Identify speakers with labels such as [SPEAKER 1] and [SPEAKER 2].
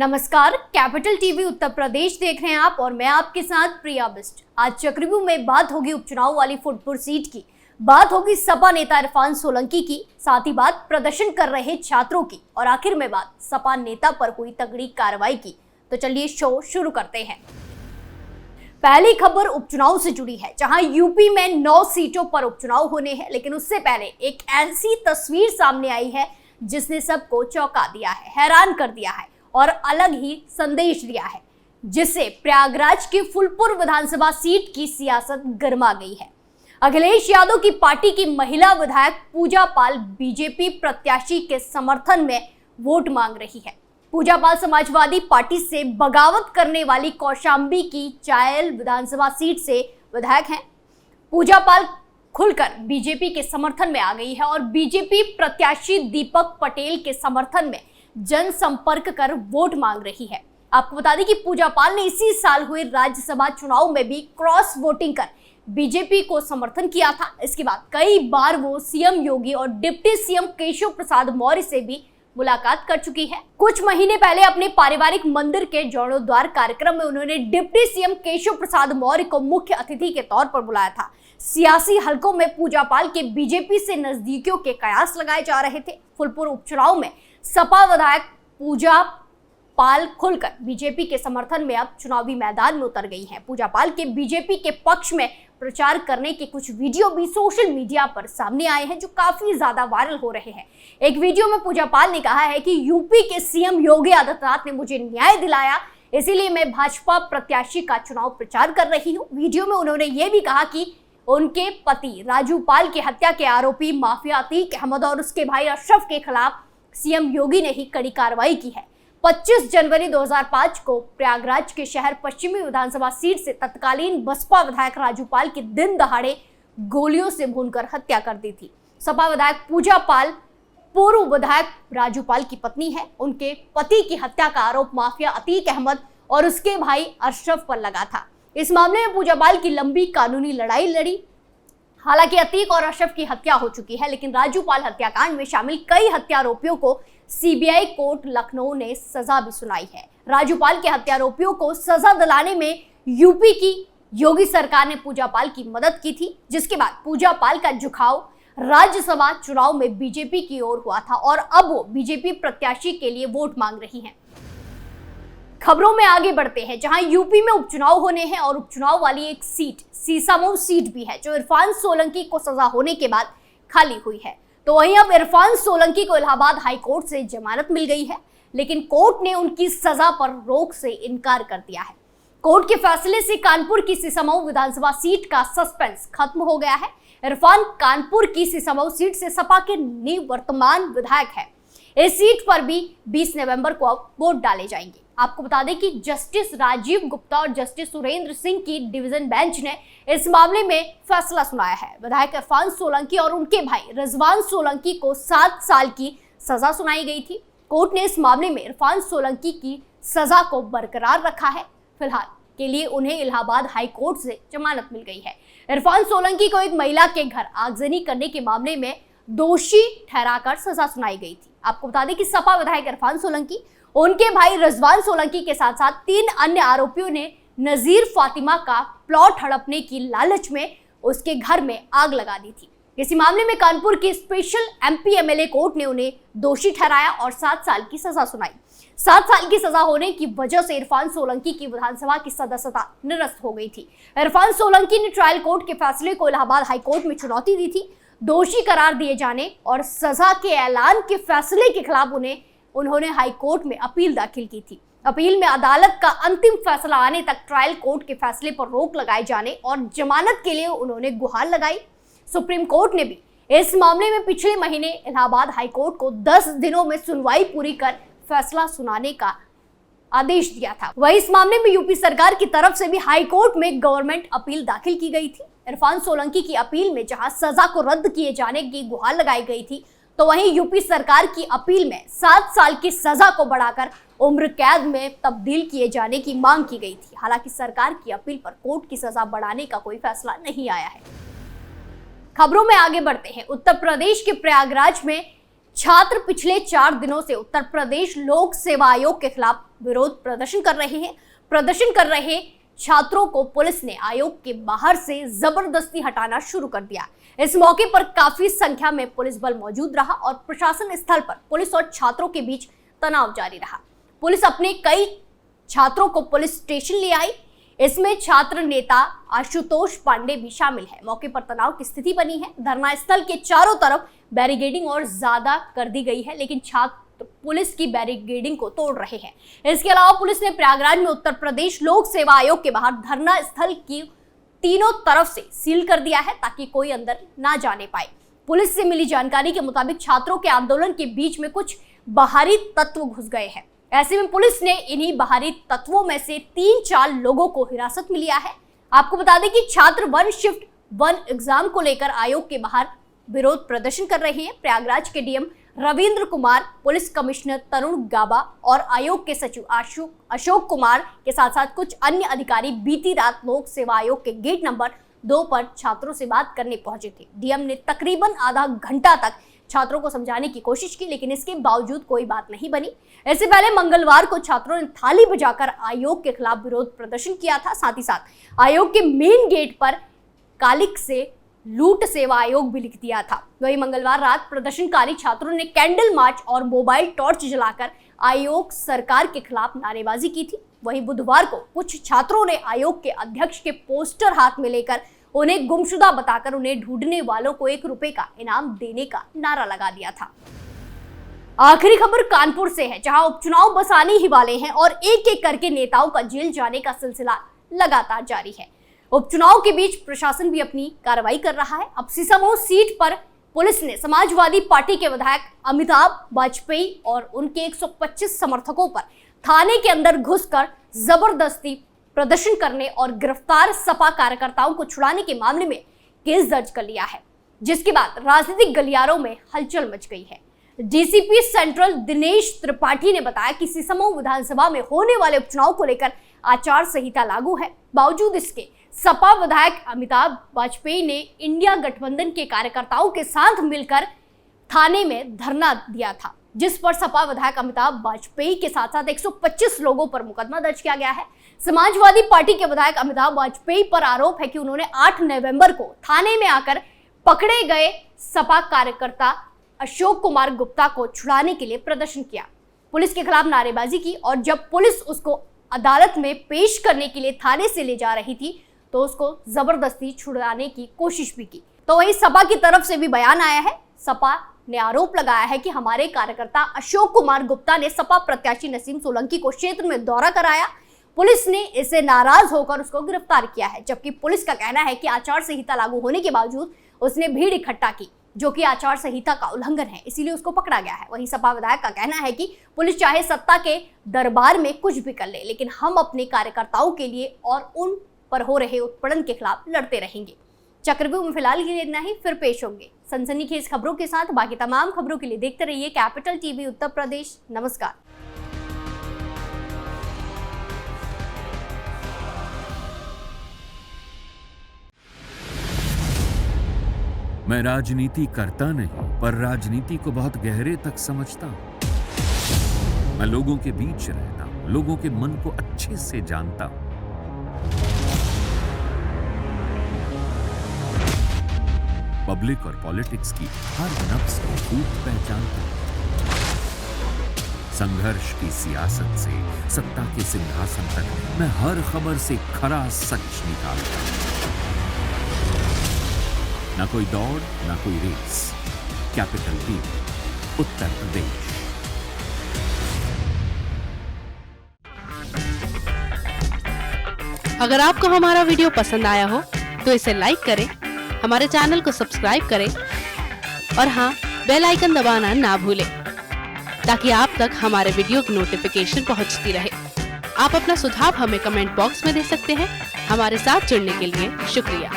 [SPEAKER 1] नमस्कार, capital TV Uttar Pradesh देख रहे हैं आप और मैं आपके साथ प्रिया बिस्ट। आज चक्रव्यूह में बात होगी उपचुनाव वाली फुटपुर सीट की, बात होगी सपा नेता इरफान सोलंकी की, साथ ही बात प्रदर्शन कर रहे छात्रों की और आखिर में बात सपा नेता पर हुई तगड़ी कार्रवाई की। तो चलिए शो शुरू करते हैं। पहली खबर उपचुनाव से जुड़ी है, जहां यूपी में 9 सीटों पर उपचुनाव होने हैं, लेकिन उससे पहले एक ऐसी तस्वीर सामने आई है जिसने सबको चौंका दिया है, हैरान कर दिया है और अलग ही संदेश दिया है, जिससे प्रयागराज की फुलपुर विधानसभा सीट की सियासत गर्मा गई है। अखिलेश यादव की पार्टी की महिला विधायक पूजा पाल बीजेपी प्रत्याशी के समर्थन में वोट मांग रही है। पूजा पाल समाजवादी पार्टी से बगावत करने वाली कौशांबी की चायल विधानसभा सीट से विधायक हैं। पूजा पाल खुलकर बीजेपी के समर्थन में आ गई है और बीजेपी प्रत्याशी दीपक पटेल के समर्थन में जनसंपर्क कर वोट मांग रही है। आपको बता दें कि पूजा पाल ने इसी साल हुए राज्यसभा चुनाव में भी क्रॉस वोटिंग कर बीजेपी को समर्थन किया था। इसके बाद कई बार वो सीएम योगी और डिप्टी सीएम केशव प्रसाद मौर्य से भी मुलाकात कर चुकी है। कुछ महीने पहले अपने पारिवारिक मंदिर के जीर्णोद्वार कार्यक्रम में उन्होंने डिप्टी सीएम केशव प्रसाद मौर्य को मुख्य अतिथि के तौर पर बुलाया था। सियासी हलकों में पूजा पाल के बीजेपी से नजदीकियों के कयास लगाए जा रहे थे। फुलपुर उपचुनाव में सपा विधायक पूजा पाल खुलकर बीजेपी के समर्थन में अब चुनावी मैदान में उतर गई हैं। पूजा पाल के बीजेपी के पक्ष में प्रचार करने के कुछ वीडियो भी सोशल मीडिया पर सामने आए हैं, जो काफी ज्यादा वायरल हो रहे हैं। एक वीडियो में पूजा पाल ने कहा है कि यूपी के सीएम योगी आदित्यनाथ ने मुझे न्याय दिलाया, इसीलिए मैं भाजपा प्रत्याशी का चुनाव प्रचार कर रही हूँ। वीडियो में उन्होंने ये भी कहा कि उनके पति राजू पाल की हत्या के आरोपी माफिया अतीक अहमद और उसके भाई अशरफ के खिलाफ सीएम योगी ने ही कड़ी कार्रवाई की है। 25 जनवरी 2005 को प्रयागराज के शहर पश्चिमी विधानसभा सीट से तत्कालीन बसपा विधायक राजू पाल की दिन दहाड़े गोलियों से भूनकर हत्या कर दी थी। सपा विधायक पूजा पाल पूर्व विधायक राजू पाल की पत्नी है। उनके पति की हत्या का आरोप माफिया अतीक अहमद और उसके भाई अशरफ पर लगा था। इस मामले में पूजा पाल की लंबी कानूनी लड़ाई लड़ी। हालांकि अतीक और अशरफ की हत्या हो चुकी है, लेकिन राजू पाल हत्याकांड में शामिल कई हत्यारोपियों को सीबीआई कोर्ट लखनऊ ने सजा भी सुनाई है। राजू पाल के हत्यारोपियों को सजा दिलाने में यूपी की योगी सरकार ने पूजा पाल की मदद की थी, जिसके बाद पूजा पाल का झुकाव राज्यसभा चुनाव में बीजेपी की ओर हुआ था और अब वो बीजेपी प्रत्याशी के लिए वोट मांग रही हैं। खबरों में आगे बढ़ते हैं, जहां यूपी में उपचुनाव होने हैं और उपचुनाव वाली एक सीट सीसामऊ सीट भी है, जो इरफान सोलंकी को सजा होने के बाद खाली हुई है। तो वहीं अब इरफान सोलंकी को इलाहाबाद हाई कोर्ट से जमानत मिल गई है, लेकिन कोर्ट ने उनकी सजा पर रोक से इनकार कर दिया है। कोर्ट के फैसले से कानपुर की सीसामऊ विधानसभा सीट का सस्पेंस खत्म हो गया है। इरफान कानपुर की सीसामऊ सीट से सपा के निवर्तमान विधायक है। इस सीट पर भी 20 नवंबर को अब वोट डाले जाएंगे। आपको बता दें कि जस्टिस राजीव गुप्ता और जस्टिस सुरेंद्र सिंह की डिवीजन बेंच ने इस मामले में फैसला सुनाया है। विधायक इरफान सोलंकी और उनके भाई रिजवान सोलंकी को 7 साल की सजा सुनाई गई थी। कोर्ट ने इस मामले में इरफान सोलंकी की सजा को बरकरार रखा है। फिलहाल के लिए उन्हें इलाहाबाद हाई कोर्ट से जमानत मिल गई है। इरफान सोलंकी को एक महिला के घर आगजनी करने के मामले में दोषी ठहराकर सजा सुनाई गई थी। आपको बता दें कि सपा विधायक इरफान सोलंकी, उनके भाई रिजवान सोलंकी के साथ साथ 3 अन्य आरोपियों ने नजीर फातिमा का प्लॉट हड़पने की लालच में उसके घर में आग लगा दी थी। इसी मामले में कानपुर की स्पेशल एमपी एमएलए कोर्ट ने उन्हें दोषी ठहराया और 7 साल की सजा सुनाई। 7 साल की सजा होने की वजह से इरफान सोलंकी की विधानसभा की सदस्यता निरस्त हो गई थी। इरफान सोलंकी ने ट्रायल कोर्ट के फैसले को इलाहाबाद हाई कोर्ट में चुनौती दी थी। दोषी करार दिए जाने और सजा के ऐलान के फैसले के खिलाफ उन्होंने हाई कोर्ट में अपील दाखिल की थी। अपील में अदालत का अंतिम फैसला आने तक ट्रायल कोर्ट के फैसले पर रोक लगाए जाने और जमानत के लिए उन्होंने गुहार लगाई। सुप्रीम कोर्ट ने भी इस मामले में पिछले महीने इलाहाबाद हाई कोर्ट को 10 दिनों में सुनवाई पूरी कर फैसला सुनाने का आदेश दिया था। वहीं इस मामले में यूपी सरकार की तरफ से भी हाई कोर्ट में गवर्नमेंट अपील दाखिल की गई थी। इरफान सोलंकी की अपील में जहां सजा को रद्द किए जाने की गुहार लगाई गई थी, तो वहीं यूपी सरकार की अपील में 7 साल की सजा को बढ़ाकर उम्र कैद में तब्दील किए जाने की मांग की गई थी। हालांकि सरकार की अपील पर कोर्ट की सजा बढ़ाने का कोई फैसला नहीं आया है। खबरों में आगे बढ़ते हैं। उत्तर प्रदेश के प्रयागराज में छात्र पिछले 4 दिनों से उत्तर प्रदेश लोक सेवा आयोग के खिलाफ विरोध प्रदर्शन कर रहे हैं। प्रदर्शन कर रहे छात्रों को पुलिस ने आयोग के बाहर से जबरदस्ती हटाना शुरू कर दिया। इस मौके पर काफी संख्या में पुलिस बल मौजूद रहा और प्रशासन स्थल पर पुलिस और छात्रों के बीच तनाव जारी रहा। पुलिस अपने कई छात्रों को पुलिस स्टेशन ले आई। इसमें छात्र नेता आशुतोष पांडे भी शामिल है। मौके पर तनाव की स्थिति बनी है। धरना स्थल के चारों तरफ बैरिकेडिंग और ज्यादा कर दी गई है, लेकिन छात्र पुलिस की बैरिकेडिंग को तोड़ रहे हैं। इसके अलावा पुलिस ने प्रयागराज में उत्तर प्रदेश लोक सेवा आयोग के बाहर धरना स्थल की तीनों तरफ से सील कर दिया है ताकि कोई अंदर ना जाने पाए। पुलिस से मिली जानकारी के मुताबिक छात्रों के आंदोलन के बीच में कुछ बाहरी तत्व घुस गए हैं। ऐसे में पुलिस ने इन्हीं बाहरी तत्वों में से 3-4 लोगों को हिरासत में लिया है। आपको बता दें कि छात्र 1 शिफ्ट 1 एग्जाम को लेकर आयोग के बाहर विरोध प्रदर्शन कर रहे हैं। प्रयागराज के DM Ravindra Kumar, police commissioner Tarun Gaba और आयोग के सचिव अशोक कुमार के साथ साथ कुछ अन्य अधिकारी बीती रात लोक सेवा आयोग के गेट नंबर 2 पर छात्रों से बात करने पहुंचे थे। डीएम ने तकरीबन आधा घंटा तक छात्रों को समझाने की कोशिश की, लेकिन इसके बावजूद कोई बात नहीं बनी। इससे पहले मंगलवार को छात्रों ने थाली बजाकर आयोग के खिलाफ विरोध प्रदर्शन किया था। साथ ही साथ आयोग के मेन गेट पर कालिक से लूट सेवा आयोग भी लिख दिया था। वहीं मंगलवार रात प्रदर्शनकारी छात्रों ने कैंडल मार्च और मोबाइल टॉर्च जलाकर आयोग सरकार के खिलाफ नारेबाजी की थी। वहीं बुधवार को कुछ छात्रों ने आयोग के अध्यक्ष के पोस्टर हाथ में लेकर उन्हें गुमशुदा बताकर उन्हें ढूंढने वालों को 1 रुपए का इनाम देने का नारा लगा दिया था। आखिरी खबर कानपुर से है, जहां उपचुनाव बस आने ही वाले हैं और एक-एक करके नेताओं का जेल जाने का सिलसिला लगातार जारी है। उपचुनाव के बीच प्रशासन भी अपनी कार्रवाई कर रहा है। अब सीसामऊ सीट पर पुलिस ने समाजवादी पार्टी के विधायक अमिताभ वाजपेयी और उनके 125 समर्थकों पर थाने के अंदर घुसकर जबरदस्ती प्रदर्शन करने और गिरफ्तार सपा कार्यकर्ताओं को छुड़ाने के मामले में केस दर्ज कर लिया है, जिसके बाद राजनीतिक गलियारों में हलचल मच गई है। डीसीपी सेंट्रल दिनेश त्रिपाठी ने बताया कि सीसामऊ विधानसभा में होने वाले उपचुनाव को लेकर आचार संहिता लागू है। बावजूद इसके सपा विधायक अमिताभ वाजपेयी ने इंडिया गठबंधन के कार्यकर्ताओं के साथ मिलकर थाने में धरना दिया था, जिस पर सपा विधायक अमिताभ वाजपेयी के साथ साथ 125 लोगों पर मुकदमा दर्ज किया गया है। समाजवादी पार्टी के विधायक अमिताभ वाजपेयी पर आरोप है कि उन्होंने 8 नवंबर को थाने में आकर पकड़े गए सपा कार्यकर्ता अशोक कुमार गुप्ता को छुड़ाने के लिए प्रदर्शन किया, पुलिस के खिलाफ नारेबाजी की और जब पुलिस उसको अदालत में पेश करने के लिए थाने से ले जा रही थी तो उसको जबरदस्ती छुड़ाने की कोशिश भी की। तो वही सपा की तरफ से भी बयान आया है। सपा ने आरोप लगाया है कि हमारे कार्यकर्ता अशोक कुमार गुप्ता ने सपा प्रत्याशी नसीम सोलंकी को क्षेत्र में दौरा कराया। पुलिस ने इसे नाराज होकर उसको गिरफ्तार किया है, जबकि पुलिस का कहना है कि आचार संहिता लागू होने के बावजूद उसने भीड़ इकट्ठा की, जो कि आचार संहिता का उल्लंघन है, इसीलिए उसको पकड़ा गया है। वहीं सपा विधायक का कहना है कि पुलिस चाहे सत्ता के दरबार में कुछ भी कर ले, लेकिन हम अपने कार्यकर्ताओं के लिए और उन पर हो रहे उत्पीड़न के खिलाफ लड़ते रहेंगे। चक्रव्यूह में फिलहाल के लिए इतना ही, फिर पेश होंगे सनसनीखेज खबरों के साथ। बाकी तमाम खबरों के लिए देखते रहिए कैपिटल टीवी उत्तर प्रदेश। नमस्कार।
[SPEAKER 2] मैं राजनीति करता नहीं, पर राजनीति को बहुत गहरे तक समझता हूं। मैं लोगों के बीच रहता हूं, लोगों के मन को अच्छे से जानता हूं। पब्लिक और पॉलिटिक्स की हर नब्ज को खूब पहचानता हूं। संघर्ष की सियासत से सत्ता के सिंहासन तक मैं हर खबर से खरा सच निकालता हूं। ना कोई दौड़, ना कोई race. Capital TV Uttar Pradesh.
[SPEAKER 3] अगर आपको हमारा वीडियो पसंद आया हो तो इसे लाइक करें, हमारे चैनल को सब्सक्राइब करें और हाँ, बेल आइकन दबाना ना भूलें ताकि आप तक हमारे वीडियो की नोटिफिकेशन पहुंचती रहे। आप अपना सुझाव हमें कमेंट बॉक्स में दे सकते हैं। हमारे साथ जुड़ने के लिए शुक्रिया।